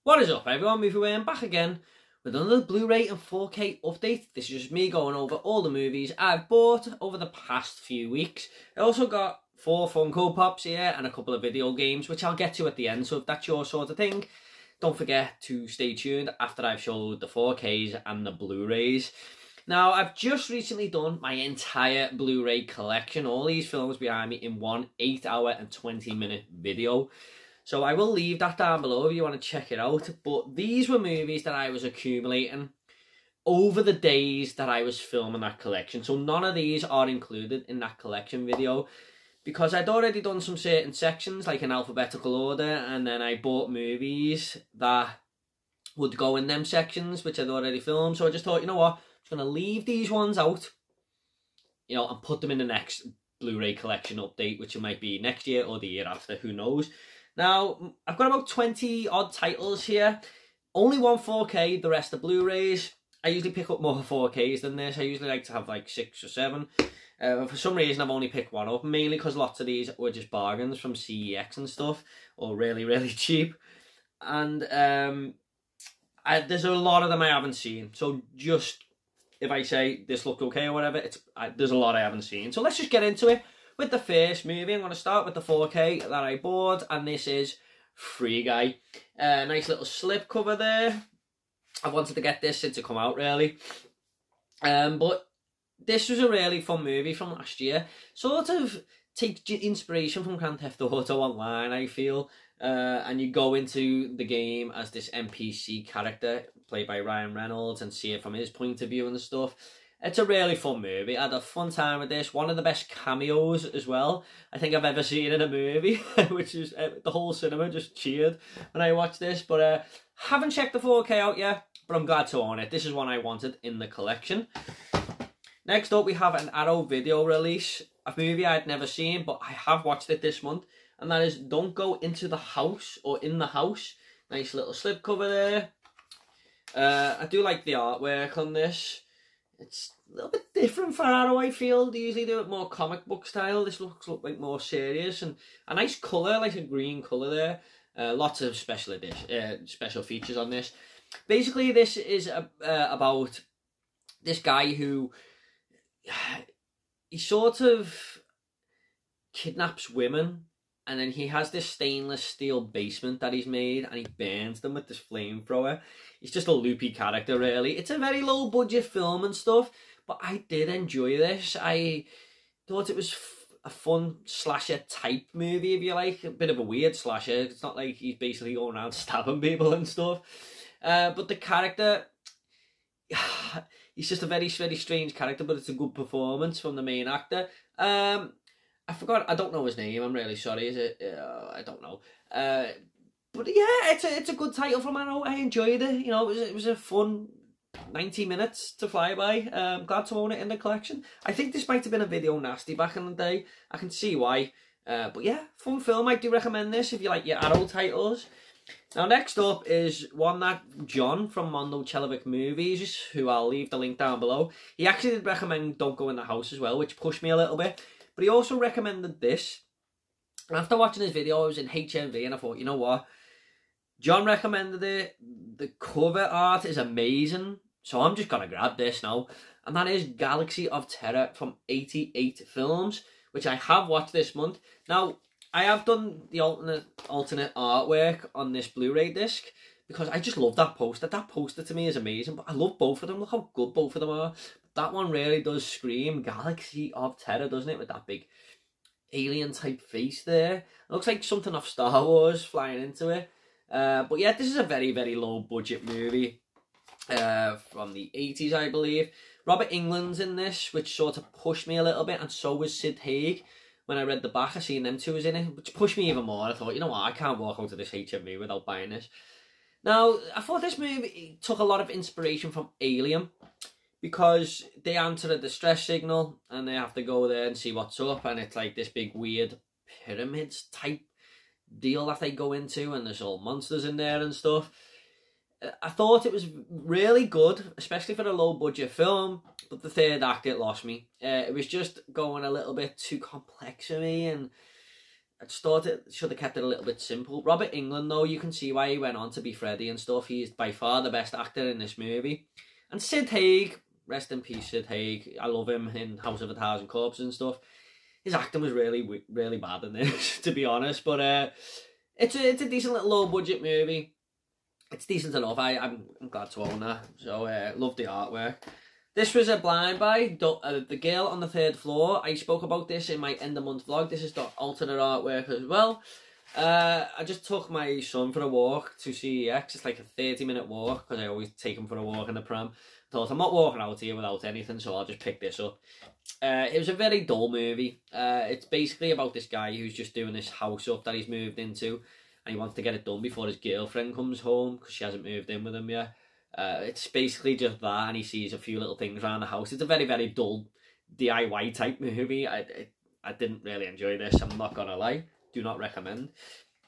What is up, everyone? Movie I'm back again with another Blu-ray and 4K update. This is just me going over all the movies I've bought over the past few weeks. I also got 4 Funko Pops here and a couple of video games, which I'll get to at the end. So if that's your sort of thing, don't forget to stay tuned after I've showed the 4Ks and the Blu-rays. Now, I've just recently done my entire Blu-ray collection, all these films behind me, in one 8-hour and 20-minute video. So I will leave that down below if you want to check it out. But these were movies that I was accumulating over the days that I was filming that collection. So none of these are included in that collection video, because I'd already done some certain sections, like in alphabetical order, and then I bought movies that would go in them sections, which I'd already filmed. So I just thought, you know what, I'm just going to leave these ones out, you know, and put them in the next Blu-ray collection update, which it might be next year or the year after, who knows. Now, I've got about 20 odd titles here. Only one 4K, the rest are Blu-rays. I usually pick up more 4Ks than this. I usually like to have like 6 or 7. For some reason, I've only picked one up, mainly because lots of these were just bargains from CEX and stuff, or really, really cheap. And there's a lot of them I haven't seen. So just, if I say this looked okay or whatever, there's a lot I haven't seen. So let's just get into it. With the first movie, I'm going to start with the 4K that I bought, and this is Free Guy. Nice little slip cover there. I've wanted to get this since it come out, really. But this was a really fun movie from last year. Sort of take inspiration from Grand Theft Auto Online, I feel. And you go into the game as this NPC character, played by Ryan Reynolds, and see it from his point of view and stuff. It's a really fun movie. I had a fun time with this. One of the best cameos as well I think I've ever seen in a movie, which is the whole cinema just cheered when I watched this. But haven't checked the 4K out yet, but I'm glad to own it. This is one I wanted in the collection. Next up, we have an Arrow video release, a movie I'd never seen, but I have watched it this month, and that is Don't Go Into the House, or In the House. Nice little slipcover there. I do like the artwork on this. It's a little bit different for Arrow, I feel. They usually do it more comic book style. This looks like more serious, and a nice colour, like a green colour there. Lots of special features on this. Basically, this is about this guy who he sort of kidnaps women, and then he has this stainless steel basement that he's made, and he burns them with this flamethrower. He's just a loopy character, really. It's a very low budget film and stuff, but I did enjoy this. I thought it was a fun slasher type movie, if you like. A bit of a weird slasher. It's not like he's basically going around stabbing people and stuff. But the character, he's just a very, very strange character, but it's a good performance from the main actor. I forgot, I don't know his name, I'm really sorry, is it? I don't know. But yeah, it's a good title from Arrow. I enjoyed it, you know, it was a fun 90 minutes to fly by. I'm glad to own it in the collection. I think this might have been a video nasty back in the day. I can see why. But yeah, fun film. I do recommend this if you like your Arrow titles. Now, next up is one that John from Mondo Chelovic Movies, who I'll leave the link down below. He actually did recommend Don't Go In the House as well, which pushed me a little bit. But he also recommended this. And after watching his video, I was in HMV and I thought, you know what? John recommended it. The cover art is amazing. So I'm just going to grab this now. And that is Galaxy of Terror from 88 Films, which I have watched this month. Now, I have done the alternate artwork on this Blu-ray disc because I just love that poster. That poster to me is amazing. But I love both of them. Look how good both of them are. That one really does scream Galaxy of Terror, doesn't it? With that big alien type face there. It looks like something off Star Wars flying into it. But yeah, this is a very, very low budget movie from the 80s, I believe. Robert Englund's in this, which sort of pushed me a little bit, and so was Sid Haig. When I read the back, I seen them two was in it, which pushed me even more. I thought, you know what, I can't walk out of this HMV without buying this. Now, I thought this movie took a lot of inspiration from Alien, because they answer a distress signal and they have to go there and see what's up, and it's like this big weird pyramids type deal that they go into, and there's all monsters in there and stuff. I thought it was really good, especially for a low budget film, but the third act, it lost me. It was just going a little bit too complex for me, and I just thought it should have kept it a little bit simple. Robert Englund, though, you can see why he went on to be Freddy and stuff. He's by far the best actor in this movie. And Sid Haig, rest in peace, Sid Haig. I love him in House of a Thousand Corpses and stuff. His acting was really, really bad in this, to be honest. But it's a decent little low-budget movie. It's decent enough. I'm glad to own that. So, love the artwork. This was a blind buy. The Girl on the Third Floor. I spoke about this in my end of month vlog. This is the alternate artwork as well. I just took my son for a walk to CEX. It's like a 30-minute walk because I always take him for a walk in the pram. I thought, I'm not walking out here without anything, so I'll just pick this up. It was a very dull movie. It's basically about this guy who's just doing this house up that he's moved into, and he wants to get it done before his girlfriend comes home because she hasn't moved in with him yet. It's basically just that, and he sees a few little things around the house. It's a very, very dull DIY type movie. I didn't really enjoy this, I'm not gonna lie. Do not recommend.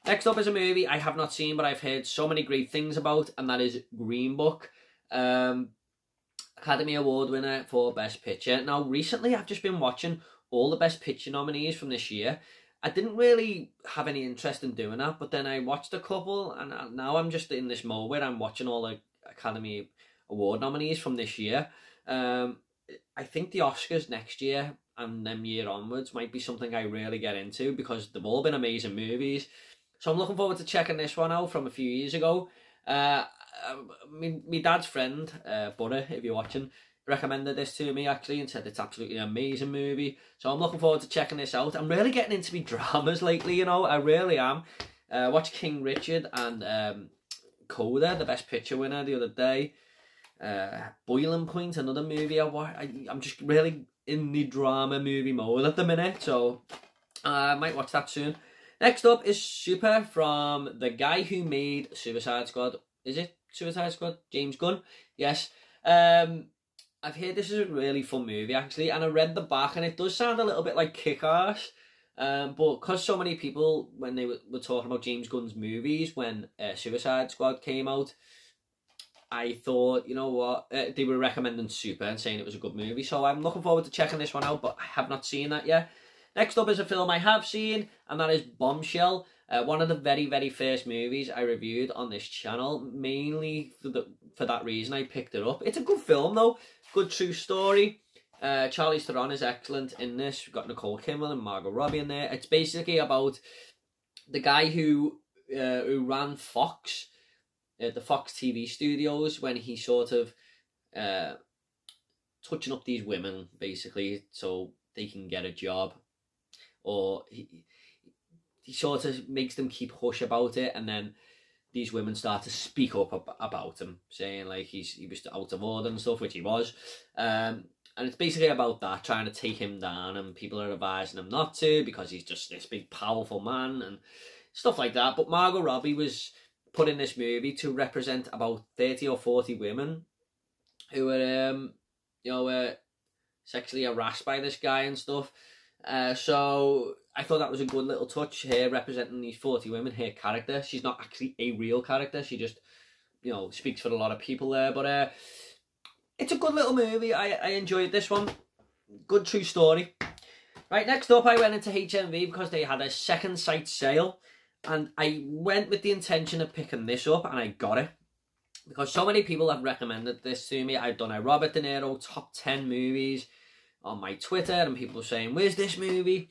Next up is a movie I have not seen, but I've heard so many great things about, and that is Green Book. Academy Award winner for Best Picture. Now, recently I've just been watching all the Best Picture nominees from this year. I didn't really have any interest in doing that, but then I watched a couple, and now I'm just in this mode where I'm watching all the Academy Award nominees from this year. I think the Oscars next year and then year onwards might be something I really get into because they've all been amazing movies. So I'm looking forward to checking this one out from a few years ago. My dad's friend, Bluray, if you're watching, recommended this to me actually and said it's absolutely an amazing movie. So I'm looking forward to checking this out. I'm really getting into me dramas lately, you know, I really am. Watched King Richard and Coda, the Best Picture winner, the other day. Boiling Point, another movie I'm just really in the drama movie mode at the minute, so I might watch that soon. Next up is Super from the guy who made Suicide Squad. Is it Suicide Squad? James Gunn? Yes. I've heard this is a really fun movie actually, and I read the back and it does sound a little bit like Kick-Ass. But because so many people, when they were talking about James Gunn's movies, when Suicide Squad came out, I thought, you know what, they were recommending Super and saying it was a good movie. So I'm looking forward to checking this one out, but I have not seen that yet. Next up is a film I have seen, and that is Bombshell. One of the very, very first movies I reviewed on this channel. Mainly for that reason I picked it up. It's a good film though, good true story. Charlize Theron is excellent in this. We've got Nicole Kidman and Margot Robbie in there. It's basically about the guy who ran Fox, the Fox TV studios, when he sort of touching up these women basically so they can get a job, or he sort of makes them keep hush about it, and then these women start to speak up about him, saying like he was out of order and stuff, which he was. And it's basically about that, trying to take him down, and people are advising him not to because he's just this big powerful man and stuff like that. But Margot Robbie was put in this movie to represent about 30 or 40 women who were sexually harassed by this guy and stuff. So I thought that was a good little touch here, representing these 40 women. Her character, she's not actually a real character, she just, you know, speaks for a lot of people there. But it's a good little movie. I enjoyed this one. Good true story. Right, next up I went into HMV because they had a second sight sale, and I went with the intention of picking this up, and I got it because so many people have recommended this to me. I've done a Robert De Niro top 10 movies on my Twitter, and people were saying, where's this movie?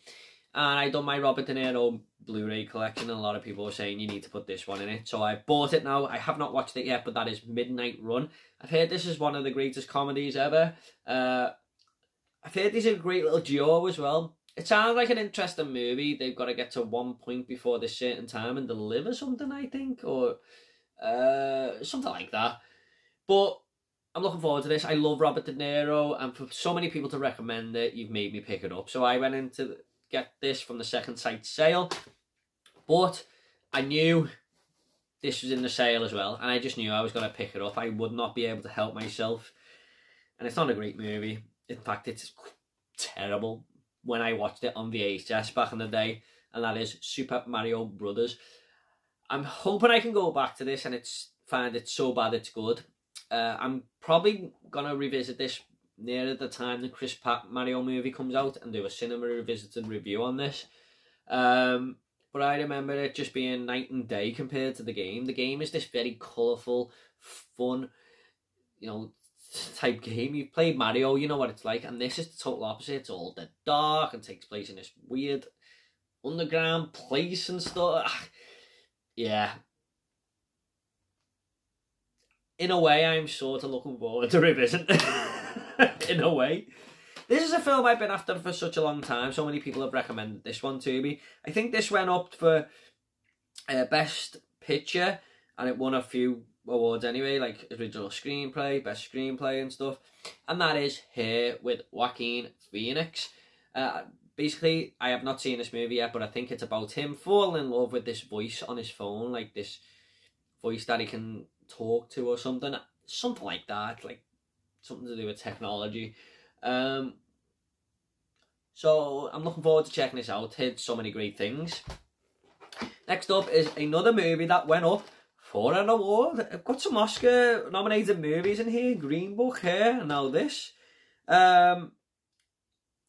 And I done my Robert De Niro Blu-ray collection, and a lot of people were saying you need to put this one in it. So I bought it now. I have not watched it yet, but that is Midnight Run. I've heard this is one of the greatest comedies ever. I've heard these are a great little duo as well. It sounds like an interesting movie. They've got to get to one point before this certain time and deliver something, I think, or something like that. But I'm looking forward to this. I love Robert De Niro, and for so many people to recommend it, you've made me pick it up. So I went in to get this from the second sight sale, but I knew this was in the sale as well, and I just knew I was going to pick it up. I would not be able to help myself, and it's not a great movie. In fact, it's terrible when I watched it on VHS back in the day, and that is Super Mario Brothers. I'm hoping I can go back to this and find it so bad it's good. I'm probably going to revisit this nearer the time the Chris Pratt Mario movie comes out and do a cinema revisited review on this. but I remember it just being night and day compared to the game. The game is this very colourful, fun, type game. You've played Mario, you know what it's like, and this is the total opposite. It's all dead dark and takes place in this weird underground place and stuff. Yeah. In a way, I'm sort of looking forward to revisiting. In a way. This is a film I've been after for such a long time. So many people have recommended this one to me. I think this went up for Best Picture, and it won a few awards anyway, like original screenplay, best screenplay and stuff. And that is Here with Joaquin Phoenix. Basically, I have not seen this movie yet, but I think it's about him falling in love with this voice on his phone, like this voice that he can talk to or something like that, like something to do with technology. So I'm looking forward to checking this out. Heard so many great things. Next up is another movie that went up for an award. I've got some Oscar nominated movies in here. Green Book here, and now this.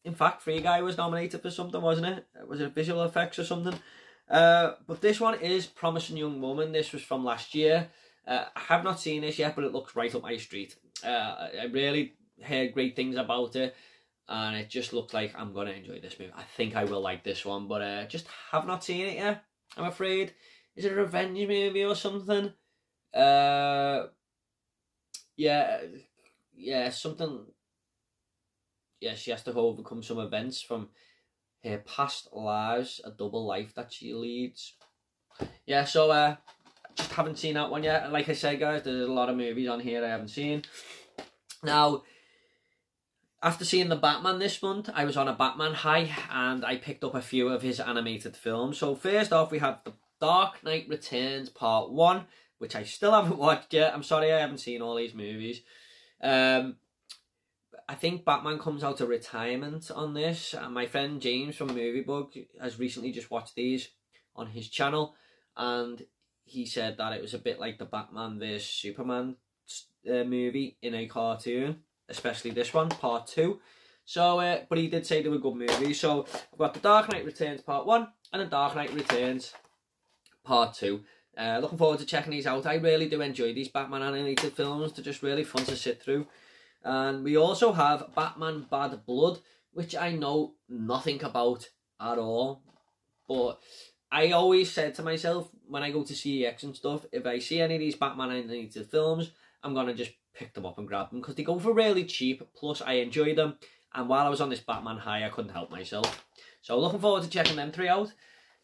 In fact, Free Guy was nominated for something, wasn't it? Was it visual effects or something? But this one is Promising Young Woman. This was from last year. I have not seen this yet, but it looks right up my street. I really heard great things about it, and it just looked like I'm going to enjoy this movie. I think I will like this one, but just have not seen it yet, I'm afraid. Is it a revenge movie or something? Yeah, something. Yeah, she has to overcome some events from her past lives, a double life that she leads. Yeah, so just haven't seen that one yet. Like I said, guys, there's a lot of movies on here I haven't seen. Now, after seeing the Batman this month, I was on a Batman high, and I picked up a few of his animated films. So first off, we have The Dark Knight Returns Part 1, which I still haven't watched yet. I'm sorry I haven't seen all these movies. I think Batman comes out of retirement on this, and my friend James from Moviebug has recently just watched these on his channel, and he said that it was a bit like the Batman vs Superman movie in a cartoon, especially this one, Part 2. So, but he did say they were good movies. So I've got The Dark Knight Returns Part 1 and The Dark Knight Returns Part 2. Looking forward to checking these out. I really do enjoy these Batman animated films. They're just really fun to sit through. And we also have Batman Bad Blood, which I know nothing about at all. But I always said to myself, when I go to CEX and stuff, if I see any of these Batman animated films, I'm going to just pick them up and grab them, because they go for really cheap, plus I enjoy them. And while I was on this Batman high, I couldn't help myself. So looking forward to checking them three out.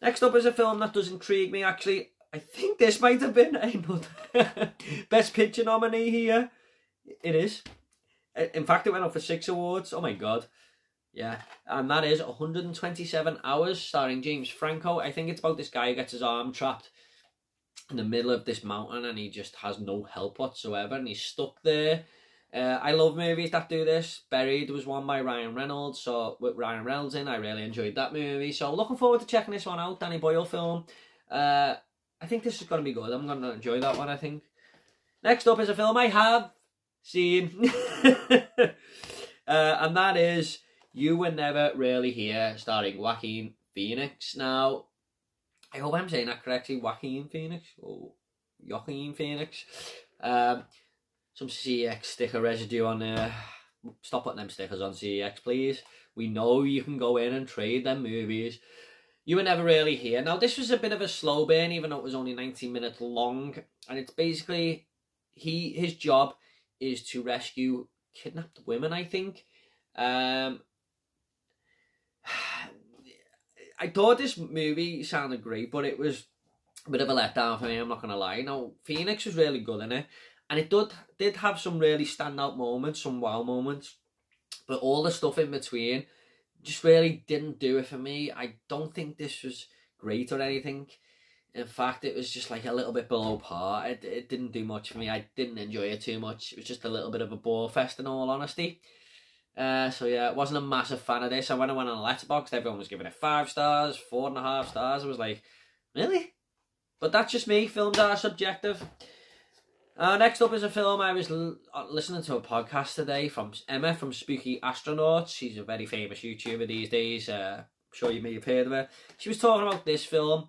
Next up is a film that does intrigue me, actually. I think this might have been another Best Picture nominee here. It is. In fact, it went up for 6 awards. Oh my god. Yeah. And that is 127 Hours, starring James Franco. I think it's about this guy who gets his arm trapped in the middle of this mountain, and he just has no help whatsoever, and he's stuck there. I love movies that do this. Buried was one by Ryan Reynolds, so with Ryan Reynolds in, I really enjoyed that movie. So looking forward to checking this one out. Danny Boyle film. I think this is going to be good. I'm going to enjoy that one, I think. Next up is a film I have seen. And that is You Were Never Really Here, starring Joaquin Phoenix. Now, I hope I'm saying that correctly. Joaquin Phoenix? Or Joaquin Phoenix? Some CEX sticker residue on there. Stop putting them stickers on CEX, please. We know you can go in and trade them movies. You Were Never Really Here. Now, this was a bit of a slow burn, even though it was only 19 minutes long. And it's basically, his job is to rescue kidnapped women, I think. I thought this movie sounded great, but it was a bit of a letdown for me, I'm not going to lie. Now, Phoenix was really good in it. And it did have some really standout moments, some wow moments. But all the stuff in between just really didn't do it for me. I don't think this was great or anything. In fact, it was just like a little bit below par. It didn't do much for me. I didn't enjoy it too much. It was just a little bit of a bore fest in all honesty. So yeah, I wasn't a massive fan of this. And when I went on Letterboxd, everyone was giving it 5 stars, 4.5 stars. I was like, really? But that's just me. Films are subjective. Next up is a film. I was listening to a podcast today from Emma from Spooky Astronauts. She's a very famous YouTuber these days. sure you may have heard of her. She was talking about this film.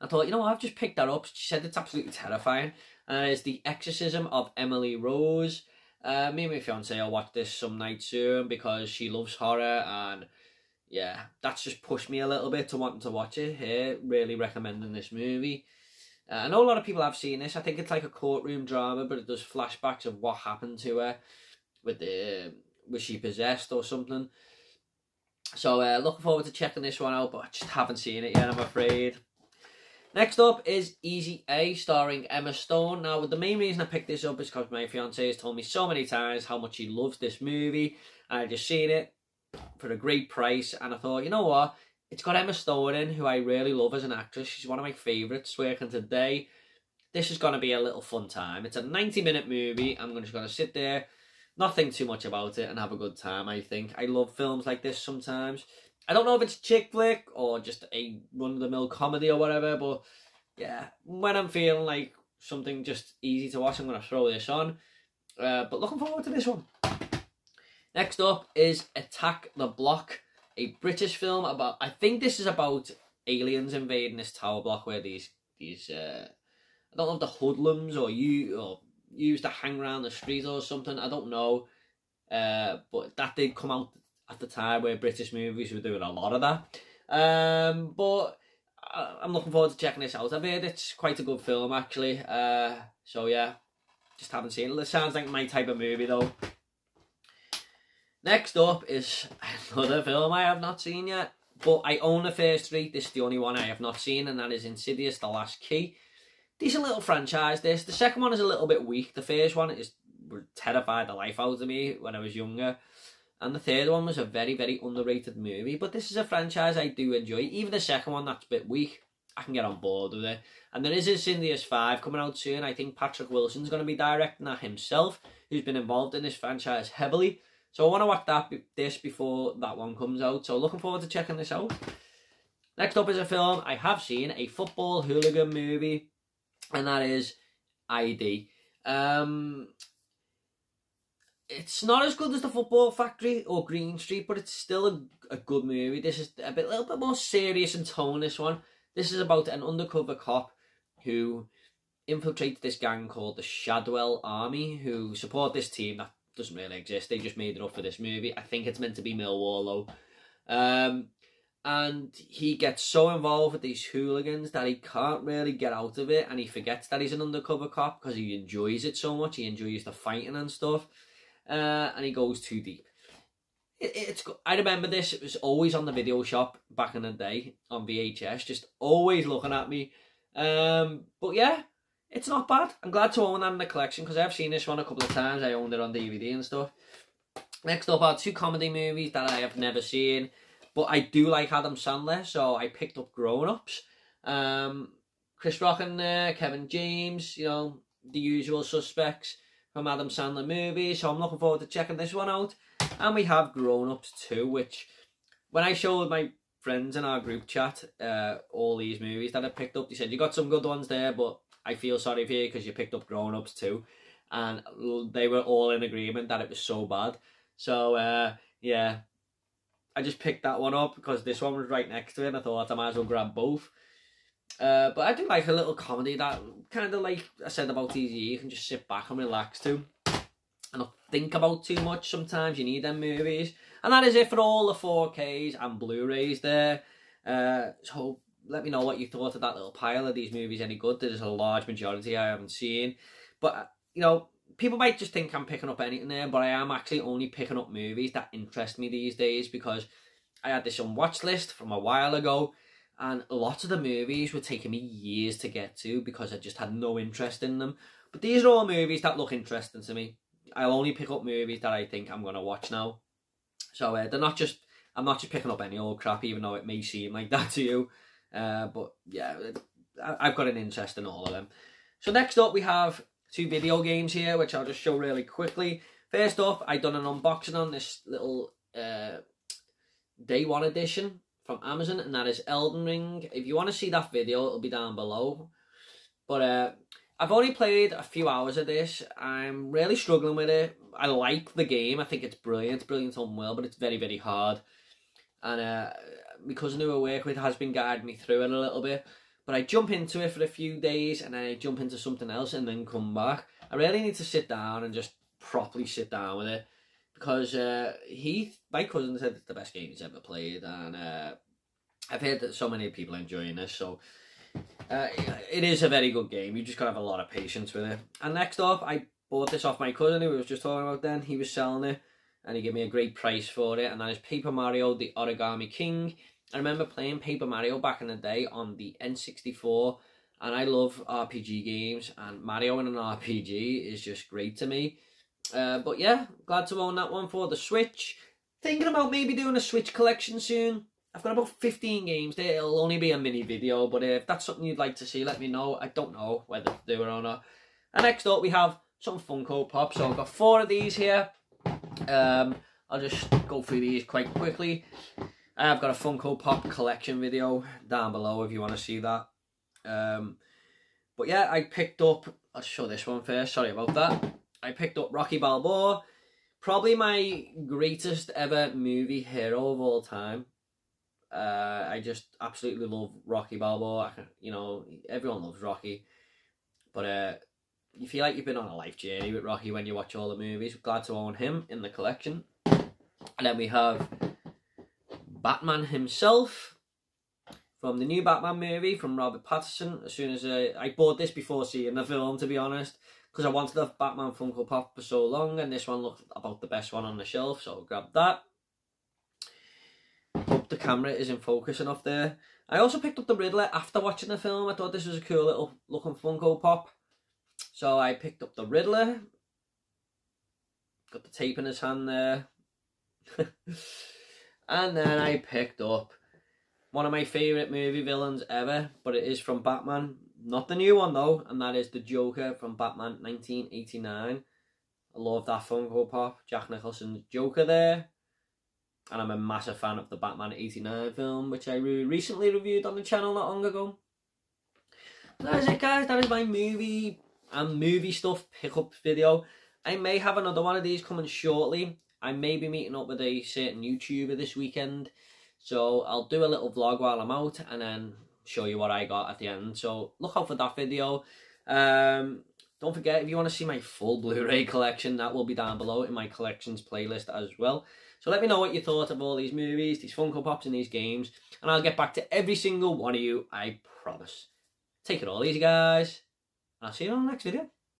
I thought, you know what, I've just picked that up. She said it's absolutely terrifying. And it's The Exorcism of Emily Rose. Me and my fiance will watch this some night soon because she loves horror, and yeah, that's just pushed me a little bit to wanting to watch it here. Really recommending this movie. I know a lot of people have seen this. I think it's like a courtroom drama, but it does flashbacks of what happened to her was she possessed or something. So looking forward to checking this one out, but I just haven't seen it yet, I'm afraid. Next up is Easy A, starring Emma Stone. Now, the main reason I picked this up is because my fiance has told me so many times how much he loves this movie. And I just seen it for a great price. And I thought, you know what? It's got Emma Stone in, who I really love as an actress. She's one of my favourites working today. This is going to be a little fun time. It's a 90-minute movie. I'm just going to sit there, not think too much about it, and have a good time, I think. I love films like this sometimes. I don't know if it's a chick flick or just a run-of-the-mill comedy or whatever, but yeah, when I'm feeling like something just easy to watch, I'm going to throw this on. But looking forward to this one. Next up is Attack the Block, a British film about, I think this is about aliens invading this tower block where these I don't know if the hoodlums or used to hang around the street or something, I don't know. But that did come out at the time where British movies were doing a lot of that. But I'm looking forward to checking this out. I've heard it's quite a good film, actually. So yeah, just haven't seen it. It sounds like my type of movie, though. Next up is another film I have not seen yet, but I own the first three. This is the only one I have not seen, and that is Insidious the Last Key. Decent little franchise, this. The second one is a little bit weak. The first one terrified the life out of me when I was younger. And the third one was a very, very underrated movie. But this is a franchise I do enjoy. Even the second one, that's a bit weak, I can get on board with it. And there is Insidious 5 coming out soon. I think Patrick Wilson's going to be directing that himself, who's been involved in this franchise heavily. So I want to watch this before that one comes out. So looking forward to checking this out. Next up is a film I have seen, a football hooligan movie. And that is ID. It's not as good as The Football Factory or Green Street, but it's still a good movie. This is a little bit more serious in tone, this one. This is about an undercover cop who infiltrates this gang called the Shadwell Army, who support this team that doesn't really exist. They just made it up for this movie. I think it's meant to be Millwall, though. And he gets so involved with these hooligans that he can't really get out of it, and he forgets that he's an undercover cop because he enjoys it so much. He enjoys the fighting and stuff. And he goes too deep. I remember this. It was always on the video shop back in the day on VHS, just always looking at me. But yeah, it's not bad. I'm glad to own that in the collection because I've seen this one a couple of times. I owned it on DVD and stuff. Next up are two comedy movies that I have never seen, but I do like Adam Sandler, so I picked up Grown Ups. Chris Rock and Kevin James, you know, the usual suspects from Adam Sandler movies, so I'm looking forward to checking this one out. And we have Grown Ups 2, which when I showed my friends in our group chat all these movies that I picked up, they said, you got some good ones there, but I feel sorry for you because you picked up Grown Ups 2. And they were all in agreement that it was so bad. So, yeah, I just picked that one up because this one was right next to it, and I thought I might as well grab both. But I do like a little comedy that kind of like I said about Easy, you can just sit back and relax to and not think about too much. Sometimes you need them movies. And that is it for all the 4Ks and Blu-rays there. So let me know what you thought of that little pile. Of these movies any good? There's a large majority I haven't seen. But, you know, people might just think I'm picking up anything there, but I am actually only picking up movies that interest me these days because I had this on watch list from a while ago. And lots of the movies were taking me years to get to because I just had no interest in them. But these are all movies that look interesting to me. I'll only pick up movies that I think I'm going to watch now. So I'm not just picking up any old crap, even though it may seem like that to you. But yeah, I've got an interest in all of them. So next up we have two video games here, which I'll just show really quickly. First off, I've done an unboxing on this little Day 1 edition from Amazon, and that is Elden Ring. If you want to see that video, it'll be down below. But I've only played a few hours of this. I'm really struggling with it. I like the game. I think it's brilliant. It's brilliant on world, but it's very, very hard. And my cousin who I work with has been guiding me through it a little bit. But I jump into it for a few days and then I jump into something else and then come back. I really need to sit down and just properly sit down with it. Because my cousin said it's the best game he's ever played. And I've heard that so many people are enjoying this. So it is a very good game. You just got to have a lot of patience with it. And next up, I bought this off my cousin who I was just talking about then. He was selling it. And he gave me a great price for it. And that is Paper Mario, the Origami King. I remember playing Paper Mario back in the day on the N64, and I love RPG games, and Mario in an RPG is just great to me. But yeah, glad to own that one for the Switch. Thinking about maybe doing a Switch collection soon. I've got about 15 games there. It'll only be a mini video, but if that's something you'd like to see, let me know. I don't know whether to do it or not. And next up, we have some Funko Pop. So I've got 4 of these here. I'll just go through these quite quickly. I've got a Funko Pop collection video down below if you want to see that. But yeah, I picked up, I'll show this one first, sorry about that. I picked up Rocky Balboa, probably my greatest ever movie hero of all time. I just absolutely love Rocky Balboa. You know, everyone loves Rocky. But you feel like you've been on a life journey with Rocky when you watch all the movies. Glad to own him in the collection. And then we have Batman himself from the new Batman movie from Robert Pattinson. As soon as I bought this before seeing the film, to be honest, because I wanted a Batman Funko Pop for so long, and this one looked about the best one on the shelf, so I grabbed that. Hope the camera is in focus enough there. I also picked up the Riddler after watching the film. I thought this was a cool little looking Funko Pop, so I picked up the Riddler. Got the tape in his hand there. And then I picked up one of my favourite movie villains ever, but it is from Batman. Not the new one though, and that is the Joker from Batman 1989. I love that Funko Pop. Jack Nicholson's Joker there. And I'm a massive fan of the Batman 89 film, which I recently reviewed on the channel not long ago. So that is it, guys. That is my movie and movie stuff pickup video. I may have another one of these coming shortly. I may be meeting up with a certain YouTuber this weekend, so I'll do a little vlog while I'm out and then show you what I got at the end. So look out for that video. Don't forget, if you want to see my full Blu-ray collection, that will be down below in my collections playlist as well. So let me know what you thought of all these movies, these Funko Pops and these games, and I'll get back to every single one of you, I promise. Take it all easy, guys, and I'll see you on the next video.